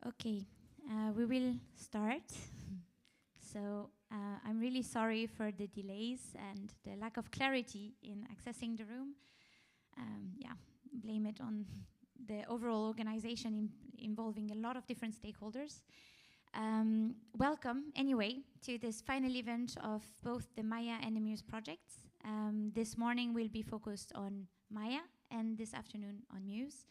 Okay, we will start. So I'm really sorry for the delays and the lack of clarity in accessing the room. Yeah, blame it on the overall organization involving a lot of different stakeholders. Welcome, anyway, to this final event of both the MAIA and the MUSE projects. This morning will be focused on MAIA and this afternoon on MUSE.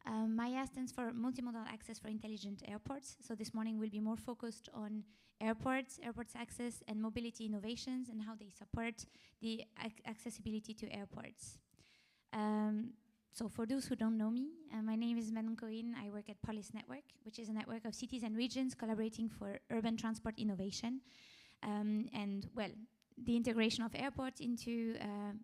MAIA stands for Multimodal Access for Intelligent Airports. So this morning we'll be more focused on airports access and mobility innovations and how they support the accessibility to airports. So for those who don't know me, my name is Manon Cohen. I work at POLIS Network, which is a network of cities and regions collaborating for urban transport innovation. And well, the integration of airports into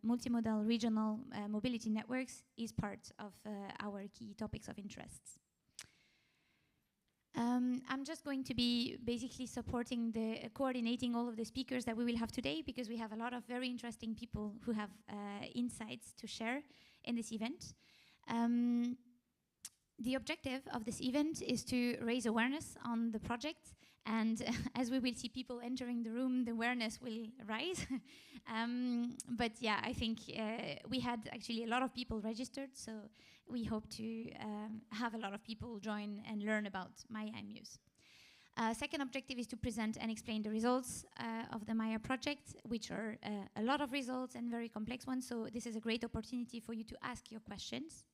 multimodal regional mobility networks is part of our key topics of interest. I'm just going to be basically supporting coordinating all of the speakers that we will have today, because we have a lot of very interesting people who have insights to share in this event. The objective of this event is to raise awareness on the project, and as we will see people entering the room, the awareness will rise. But yeah, I think we had actually a lot of people registered, so we hope to have a lot of people join and learn about MAIA and MUSE. Second objective is to present and explain the results of the MAIA project, which are a lot of results and very complex ones, so this is a great opportunity for you to ask your questions.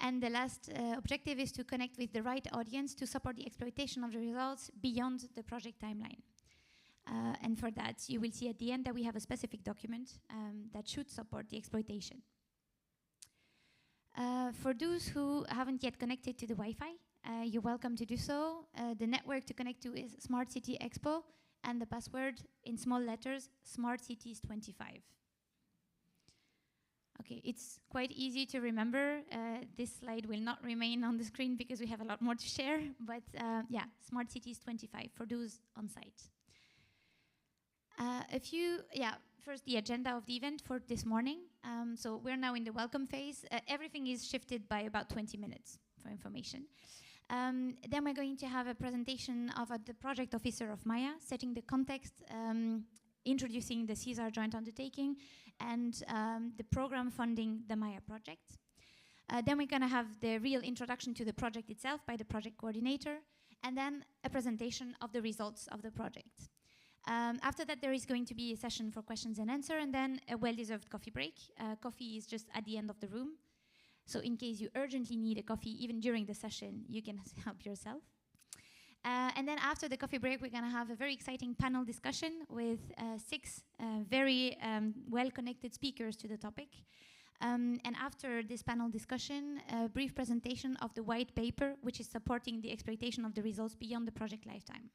And the last objective is to connect with the right audience to support the exploitation of the results beyond the project timeline. And for that, you will see at the end that we have a specific document that should support the exploitation. For those who haven't yet connected to the Wi-Fi, you're welcome to do so. The network to connect to is Smart City Expo, and the password in small letters, Smart Cities 25. Okay, it's quite easy to remember. This slide will not remain on the screen because we have a lot more to share, but yeah, Smart Cities 25 for those on site. First the agenda of the event for this morning. So we're now in the welcome phase. Everything is shifted by about 20 minutes for information. Then we're going to have a presentation of the project officer of MAIA, setting the context, introducing the SESAR Joint Undertaking, and the program funding the MAIA project. Then we're going to have the real introduction to the project itself by the project coordinator, and then a presentation of the results of the project. After that, there is going to be a session for questions and answer, and then a well-deserved coffee break. Coffee is just at the end of the room, so in case you urgently need a coffee, even during the session, you can help yourself. And then after the coffee break, we're going to have a very exciting panel discussion with 6 very well-connected speakers to the topic. And after this panel discussion, a brief presentation of the white paper, which is supporting the exploitation of the results beyond the project lifetime.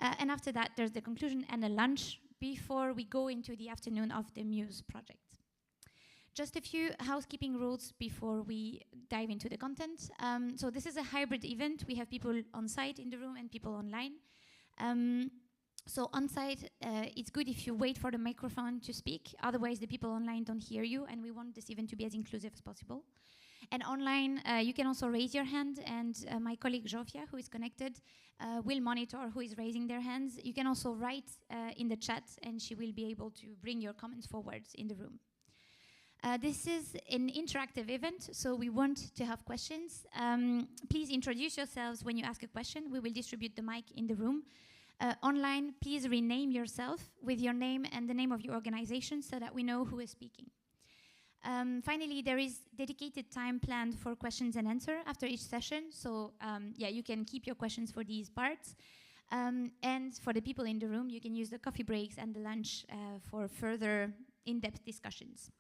And after that, there's the conclusion and a lunch before we go into the afternoon of the MUSE project. Just a few housekeeping rules before we dive into the content. So this is a hybrid event. We have people on site in the room and people online. So on site, it's good if you wait for the microphone to speak. Otherwise, the people online don't hear you, and we want this event to be as inclusive as possible. And online, you can also raise your hand, and my colleague Zsofia, who is connected, will monitor who is raising their hands. You can also write in the chat, and she will be able to bring your comments forward in the room. This is an interactive event, so we want to have questions. Please introduce yourselves when you ask a question. We will distribute the mic in the room. Online, please rename yourself with your name and the name of your organization so that we know who is speaking. Finally, there is dedicated time planned for questions and answer after each session, so yeah, you can keep your questions for these parts. And for the people in the room, you can use the coffee breaks and the lunch for further in-depth discussions.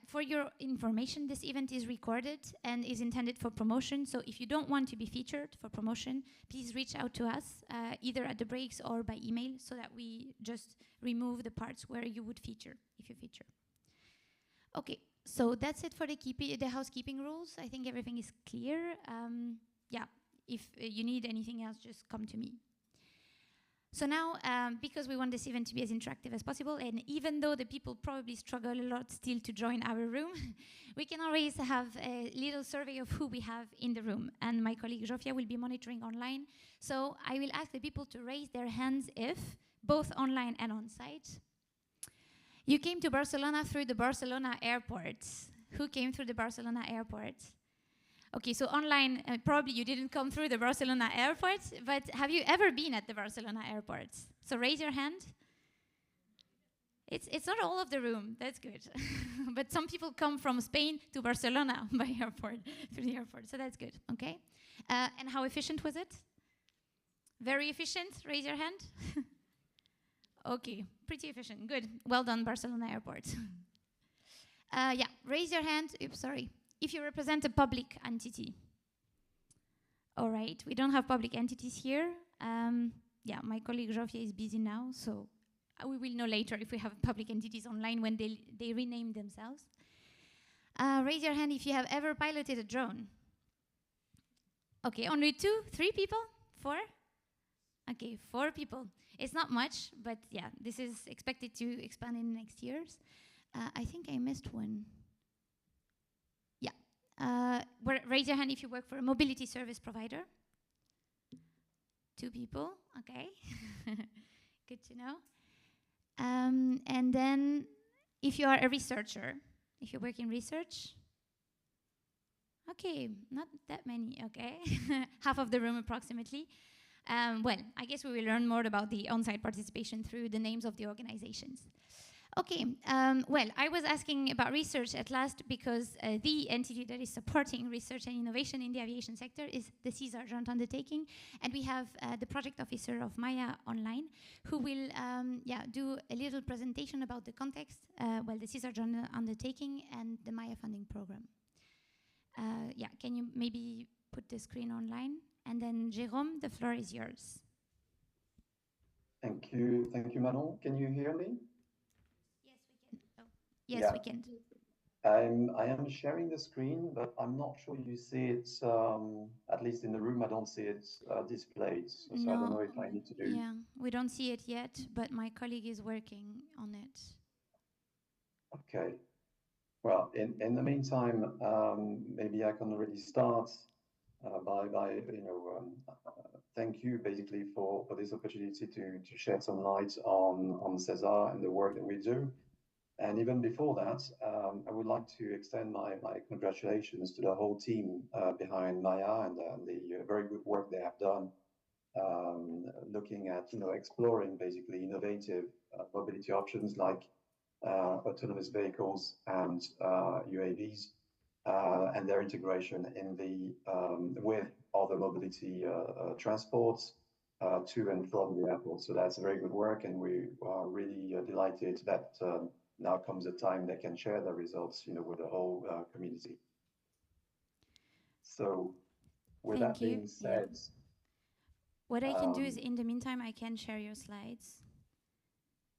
For your information, this event is recorded and is intended for promotion. So if you don't want to be featured for promotion, please reach out to us, either at the breaks or by email, so that we just remove the parts where you would feature, if you feature. Okay, so that's it for the housekeeping rules. I think everything is clear. If you need anything else, just come to me. So now, because we want this event to be as interactive as possible, and even though the people probably struggle a lot still to join our room, we can always have a little survey of who we have in the room. And my colleague Zsofia will be monitoring online. So I will ask the people to raise their hands if, both online and on site, you came to Barcelona through the Barcelona airport. Who came through the Barcelona airport? Okay, so online, probably you didn't come through the Barcelona airport, but have you ever been at the Barcelona airport? So raise your hand. It's not all of the room, that's good. But some people come from Spain to Barcelona by airport, through the airport, so that's good, okay? And how efficient was it? Very efficient, raise your hand. Okay, pretty efficient, good. Well done, Barcelona airport. Yeah, raise your hand, oops, sorry. If you represent a public entity. All right, we don't have public entities here. Yeah, my colleague Zsofia is busy now, so we will know later if we have public entities online when they rename themselves. Raise your hand if you have ever piloted a drone. Okay, only 2, 3 people? 4? Okay, 4 people. It's not much, but yeah, this is expected to expand in the next years. I think I missed one. Raise your hand if you work for a mobility service provider. 2 people, okay. Good to know. And then if you are a researcher, if you work in research. Okay, not that many, okay. Half of the room approximately. Well, I guess we will learn more about the on-site participation through the names of the organizations. Okay, well, I was asking about research at last because the entity that is supporting research and innovation in the aviation sector is the SESAR Joint Undertaking, and we have the project officer of MAIA online who will do a little presentation about the context, the SESAR Joint Undertaking and the MAIA funding program. Can you maybe put the screen online? And then Jérôme, the floor is yours. Thank you, Manon. Can you hear me? Yes, we can. I am sharing the screen, but I'm not sure you see it, at least in the room, I don't see it displayed. So I don't know if I need to do... Yeah, we don't see it yet, but my colleague is working on it. Okay. Well, in the meantime, maybe I can already start by thank you basically for this opportunity to shed some light on SESAR and the work that we do. And even before that, I would like to extend my congratulations to the whole team behind MAIA and the very good work they have done, looking at exploring basically innovative mobility options like autonomous vehicles and UAVs and their integration in with other mobility transports to and from the airport. So that's very good work, and we are really delighted that now comes a time they can share the results, with the whole community. So, with that being said, what I can do is, in the meantime, I can share your slides.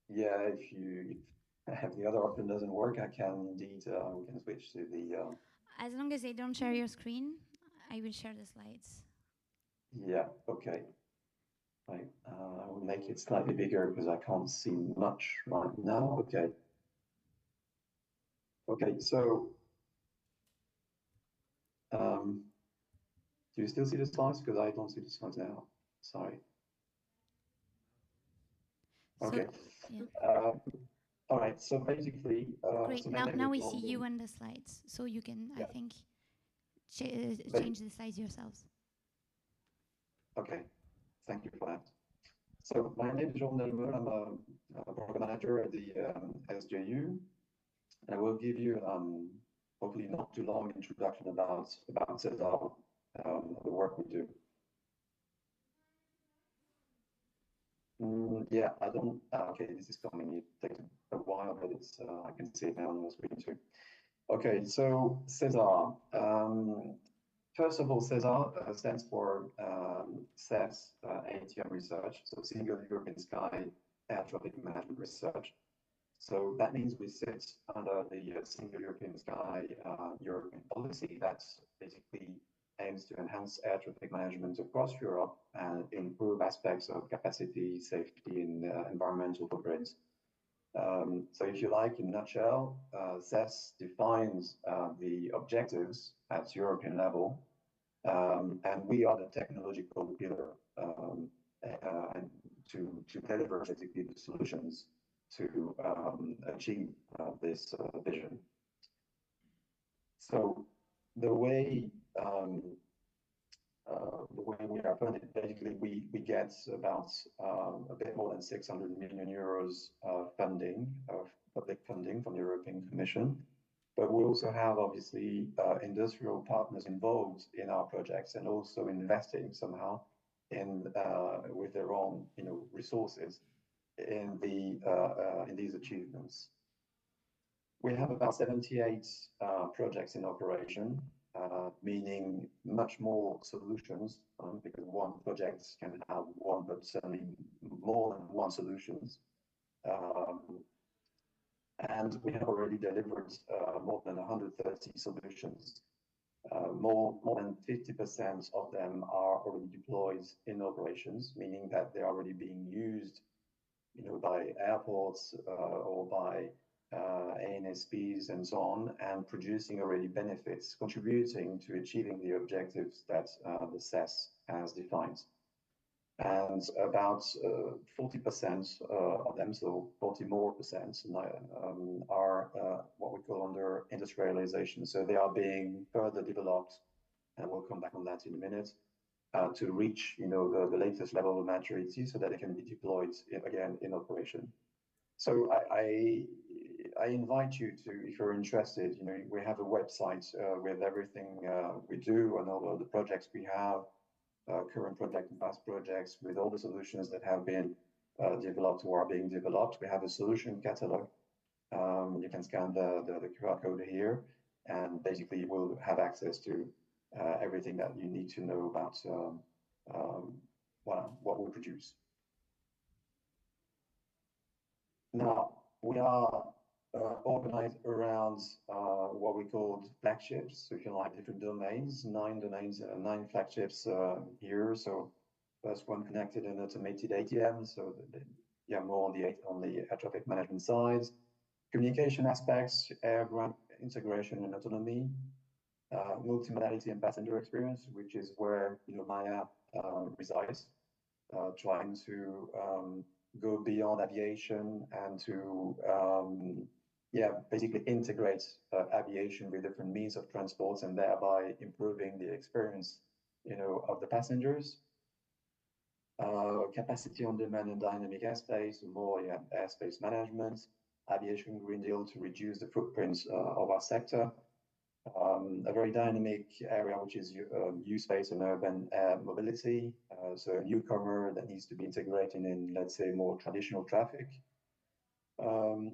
Yeah, if the other option doesn't work, I can indeed we can switch to the. As long as they don't share your screen, I will share the slides. Yeah. Okay. Right. I will make it slightly bigger because I can't see much right now. Okay. Okay, so do you still see the slides? Because I don't see the slides now. Sorry. Okay. So, all right. So basically, great. So now we see you and the slides, so you can, I think, change the slides yourselves. Okay. Thank you for that. So my name is Jean Delmeur. I'm a program manager at the SJU. And I will give you, hopefully not too long, introduction about SESAR, the work we do. Yeah, I don't, okay, this is coming. It takes a while, but it's, I can see it now on the screen too. Okay, so SESAR. First of all, SESAR stands for SES ATM Research, so Single European Sky Air Traffic Management Research. So that means we sit under the Single European Sky European policy that basically aims to enhance air traffic management across Europe and improve aspects of capacity, safety, and environmental footprint. So if you like, in a nutshell, SES defines the objectives at European level, and we are the technological pillar and to deliver basically the solutions to achieve this vision. So the way we are funded, basically, we get about a bit more than 600 million euros funding, of public funding from the European Commission. But we also have, obviously, industrial partners involved in our projects and also investing somehow in with their own, resources in these achievements. We have about 78 projects in operation, meaning much more solutions, because one project can have one, but certainly more than one solutions. And we have already delivered more than 130 solutions. More than 50% of them are already deployed in operations, meaning that they're already being used, by airports or by ANSPs and so on, and producing already benefits, contributing to achieving the objectives that the SES has defined. And about 40% of them, so 40 more percent, are what we call under industrialization. So they are being further developed, and we'll come back on that in a minute, to reach, the latest level of maturity so that they can be deployed again in operation. So I invite you to, if you're interested, we have a website with everything we do and all of the projects we have, current project and past projects, with all the solutions that have been developed or are being developed. We have a solution catalog. You can scan the QR code here, and basically you will have access to everything that you need to know about what we produce. Now, we are organized around what we call flagships, so if you like, different domains, 9 domains, 9 flagships here. So first one, connected and automated ATM, so more on the air traffic management side. Communication aspects, air ground integration and autonomy, multimodality and passenger experience, which is where MAIA resides, trying to go beyond aviation and to basically integrate aviation with different means of transport, and thereby improving the experience of the passengers. Capacity on demand and dynamic airspace, more airspace management, aviation Green Deal to reduce the footprint of our sector. A very dynamic area, which is U-space and urban air mobility. So a newcomer that needs to be integrated in, let's say, more traditional traffic.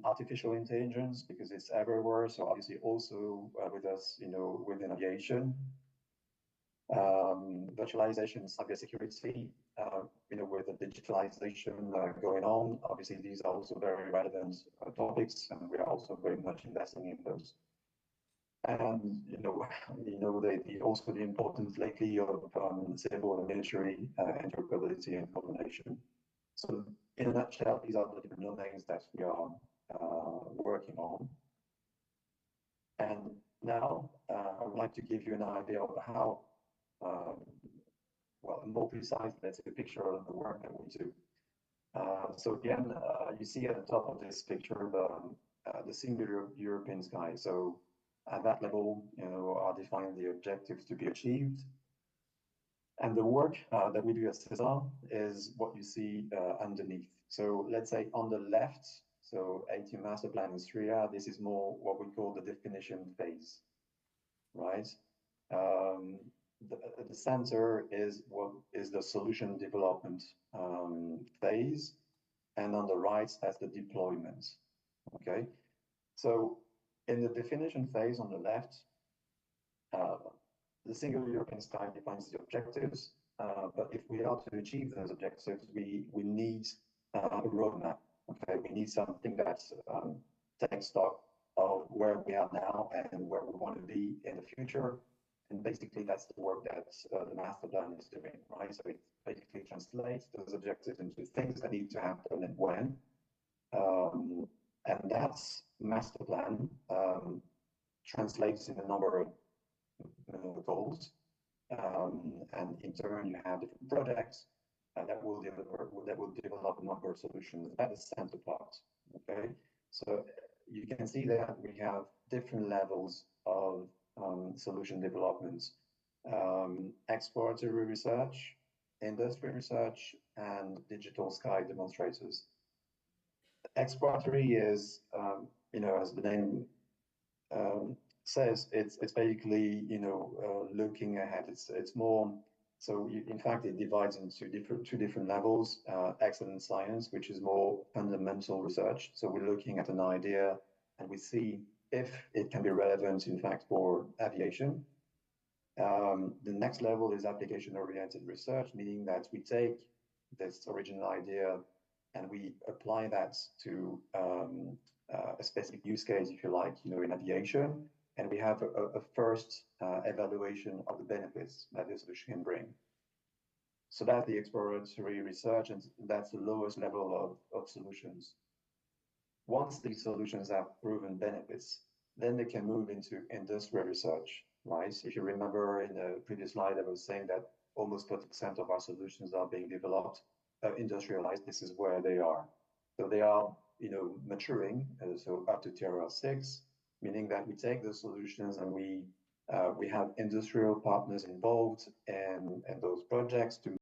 Artificial intelligence, because it's everywhere. So obviously also with us, within aviation. Virtualization, cybersecurity, with the digitalization going on. Obviously, these are also very relevant topics, and we are also very much investing in those. And also the importance lately of civil and military interoperability and coordination. So in a nutshell, these are the different domains that we are working on. And now I would like to give you an idea of how, more precise, let's say, a picture of the work that we do. So again, you see at the top of this picture the singular European sky. So at that level, are defining the objectives to be achieved. And the work that we do at SESAR is what you see underneath. So let's say on the left, so 18 master plan in Syria, this is more what we call the definition phase, right? The center is what is the solution development phase, and on the right, that's the deployment, okay? So in the definition phase on the left, the single European sky defines the objectives, but if we are to achieve those objectives, we need a roadmap, okay? We need something that takes stock of where we are now and where we want to be in the future, And basically, that's the work that the master plan is doing, right? So it basically translates those objectives into things that need to happen and when. And that master plan translates in a number of goals. And in turn, you have different projects that will develop a number of solutions at the center part. Okay, so you can see that we have different levels of solution development: exploratory research, industry research, and digital sky demonstrators. Exploratory is, as the name says, it's basically looking ahead. It's more so. In fact, it divides into two different levels. Excellent science, which is more fundamental research. So we're looking at an idea and we see if it can be relevant, in fact, for aviation. The next level is application-oriented research, meaning that we take this original idea and we apply that to a specific use case, if you like, in aviation, and we have a first evaluation of the benefits that this solution can bring. So that's the exploratory research, and that's the lowest level of solutions. Once these solutions have proven benefits, then they can move into industrial research, right? If you remember in the previous slide, I was saying that almost 30% of our solutions are being developed, industrialized. This is where they are. So they are, maturing. So up to TRL 6, meaning that we take those solutions and we have industrial partners involved in those projects to